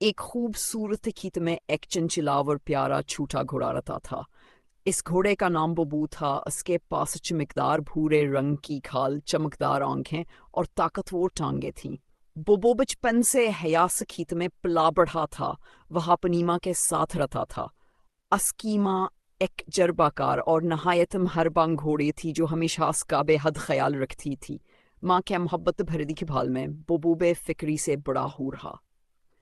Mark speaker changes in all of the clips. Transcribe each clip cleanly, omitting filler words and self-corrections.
Speaker 1: ایک خوبصورت کھیت میں ایک چنچلاور اور پیارا چھوٹا گھوڑا رہتا تھا۔ اس گھوڑے کا نام بوبو تھا۔ اس کے پاس چمکدار بھورے رنگ کی کھال، چمکدار آنکھیں اور طاقتور ٹانگیں تھیں۔ بوبو بچپن سے حیاس کھیت میں پلا بڑھا تھا، وہاں پنیما کے ساتھ رہتا تھا۔ اسکیما ایک جربا کار اور نہایت مہربان گھوڑی تھی جو ہمیشہ اس کا بے حد خیال رکھتی تھی۔ ماں کے محبت بھری دیکھ بھال میں بوبو بے فکری سے بڑا ہو رہا۔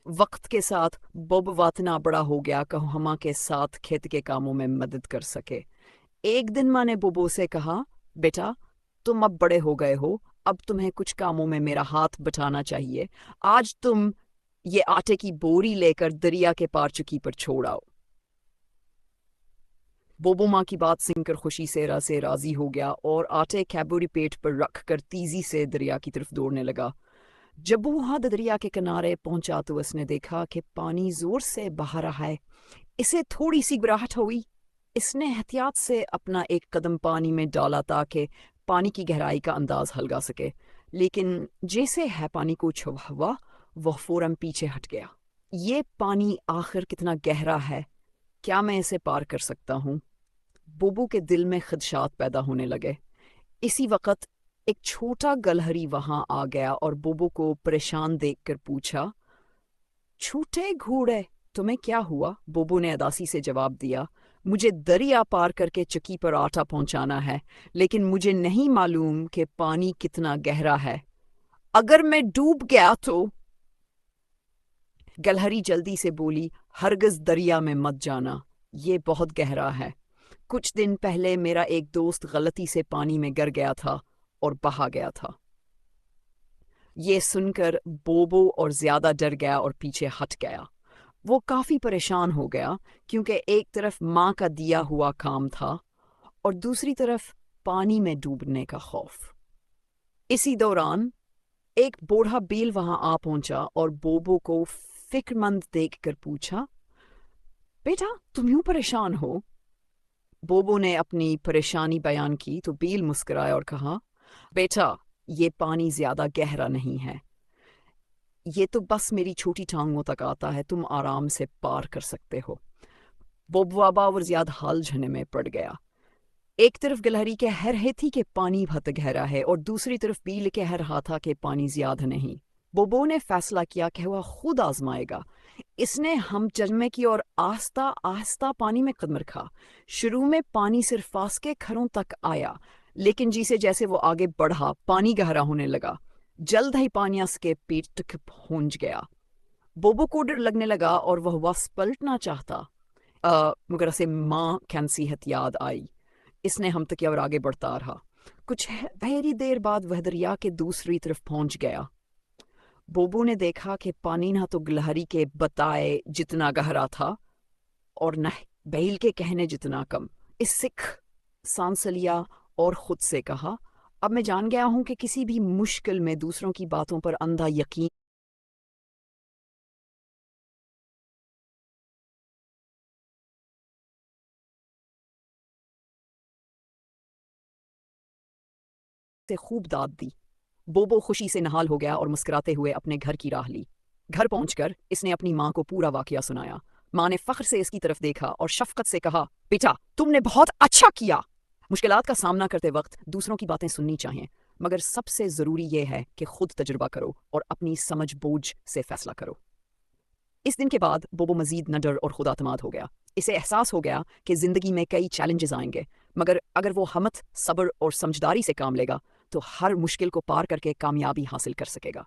Speaker 1: وقت کے ساتھ بوب واتنا بڑا ہو گیا کہ ہما کے ساتھ کھیت کے کاموں میں مدد کر سکے۔ ایک دن ماں نے بوبو سے کہا، بیٹا تم اب بڑے ہو گئے ہو، اب تمہیں کچھ کاموں میں میرا ہاتھ بٹانا چاہیے۔ آج تم یہ آٹے کی بوری لے کر دریا کے پار چکی پر چھوڑ آؤ۔ بوبو ماں کی بات سن کر خوشی سے راضی ہو گیا اور آٹے کی بوری پیٹ پر رکھ کر تیزی سے دریا کی طرف دوڑنے لگا۔ جب وہ وہاں دریا کے کنارے پہنچا تو اس نے دیکھا کہ پانی زور سے بہہ رہا ہے۔ اسے تھوڑی سی گھبراہٹ ہوئی۔ اس نے احتیاط سے اپنا ایک قدم پانی میں ڈالا تاکہ پانی کی گہرائی کا انداز لگا سکے، لیکن جیسے ہے پانی کو چھوا ہوا وہ فوراً پیچھے ہٹ گیا۔ یہ پانی آخر کتنا گہرا ہے؟ کیا میں اسے پار کر سکتا ہوں؟ بوبو کے دل میں خدشات پیدا ہونے لگے۔ اسی وقت ایک چھوٹا گلہری وہاں آ گیا اور بوبو کو پریشان دیکھ کر پوچھا، چھوٹے گھوڑے تمہیں کیا ہوا؟ بوبو نے اداسی سے جواب دیا، مجھے دریا پار کر کے چکی پر آٹا پہنچانا ہے، لیکن مجھے نہیں معلوم کہ پانی کتنا گہرا ہے۔ اگر میں ڈوب گیا تو؟ گلہری جلدی سے بولی، ہرگز دریا میں مت جانا، یہ بہت گہرا ہے۔ کچھ دن پہلے میرا ایک دوست غلطی سے پانی میں گر گیا تھا اور بہا گیا تھا۔ یہ سن کر بوبو اور زیادہ ڈر گیا اور پیچھے ہٹ گیا۔ وہ کافی پریشان ہو گیا کیونکہ ایک طرف ماں کا دیا ہوا کام تھا اور دوسری طرف پانی میں ڈوبنے کا خوف۔ اسی دوران ایک بوڑھا بیل وہاں آ پہنچا اور بوبو کو فکر مند دیکھ کر پوچھا، بیٹا تم یوں پریشان ہو؟ بوبو نے اپنی پریشانی بیان کی تو بیل مسکرایا اور کہا، بیٹا یہ پانی زیادہ گہرا نہیں ہے، یہ تو بس میری چھوٹی ٹانگوں تک آتا ہے، تم آرام سے پار کر سکتے ہو۔ بوبو ابا اور زیادہ حال جھنے میں پڑ گیا۔ ایک طرف گلہری کہہ رہی تھی کہ پانی بہت گہرا ہے اور دوسری طرف بیل کہہ رہا تھا کہ پانی زیادہ نہیں۔ بوبو نے فیصلہ کیا کہ وہ خود آزمائے گا۔ اس نے ہم چلنے کی اور آہستہ آہستہ پانی میں قدم رکھا۔ شروع میں پانی صرف پاس کے گھروں تک آیا، لیکن جیسے وہ آگے بڑھا پانی گہرا ہونے لگا۔ جلد ہی پانی اس کے پیٹ تک پہنچ گیا۔ بوبو کو ڈر لگنے لگا اور وہ واپس پلٹنا چاہتا، مگر اسے ماں کی نصیحت یاد آئی۔ اس نے ہم تک اور آگے بڑھتا رہا۔ کچھ بھری دیر بعد وہ دریا کے دوسری طرف پہنچ گیا۔ بوبو نے دیکھا کہ پانی نہ تو گلہری کے بتائے جتنا گہرا تھا اور نہ بیل کے کہنے جتنا کم۔ اس سکھ سانس لیا اور خود سے کہا، اب میں جان گیا ہوں کہ کسی بھی مشکل میں دوسروں کی باتوں پر اندھا یقین سے خوب داد دی۔ بوبو خوشی سے نہال ہو گیا اور مسکراتے ہوئے اپنے گھر کی راہ لی۔ گھر پہنچ کر اس نے اپنی ماں کو پورا واقعہ سنایا۔ ماں نے فخر سے اس کی طرف دیکھا اور شفقت سے کہا، بیٹا تم نے بہت اچھا کیا۔ مشکلات کا سامنا کرتے وقت دوسروں کی باتیں سننی چاہیے، مگر سب سے ضروری یہ ہے کہ خود تجربہ کرو اور اپنی سمجھ بوجھ سے فیصلہ کرو۔ اس دن کے بعد بوبو مزید نہ ڈر اور خود اعتماد ہو گیا۔ اسے احساس ہو گیا کہ زندگی میں کئی چیلنجز آئیں گے، مگر اگر وہ ہمت، صبر اور سمجھداری سے کام لے گا تو ہر مشکل کو پار کر کے کامیابی حاصل کر سکے گا۔